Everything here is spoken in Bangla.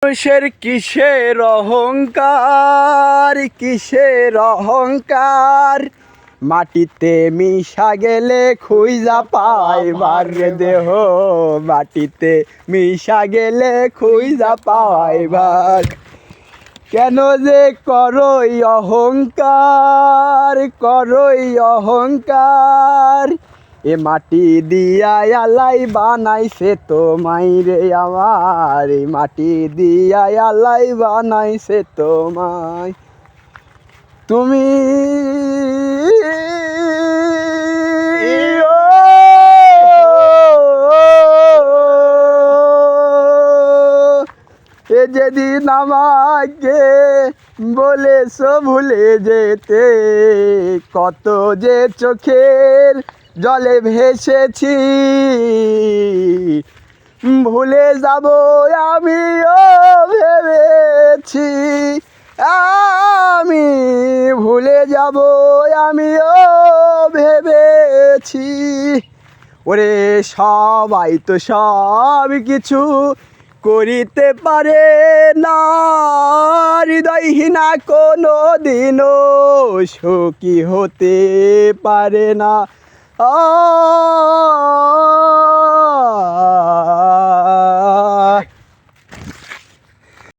মানুষের কিসের অহংকার, কিসের অহংকার, মাটিতে মিশা গেলে খুঁজা পাইবার রে দেহ, মাটিতে মিশা গেলে খুঁজা পাইবার। কেন যে করই অহংকার, করই অহংকার, এ মাটি দিয়া আল্লাহ বানাইছে তোমায় রে আমার, এই মাটি দিয়া আল্লাহ বানাইছে তোমায়। তুমি এ যেদিন আমাকে বলেছো ভুলে যেতে, কত যে চোখের জলে ভেসেছি, ভুলে যাব আমিও ভেবেছি, আমি ভুলে যাব আমিও ভেবেছি। ওরে সবাই তো সব কিছু করিতে পারে না, হৃদয়হীনা কোনো দিনও সুখী হতে পারে না।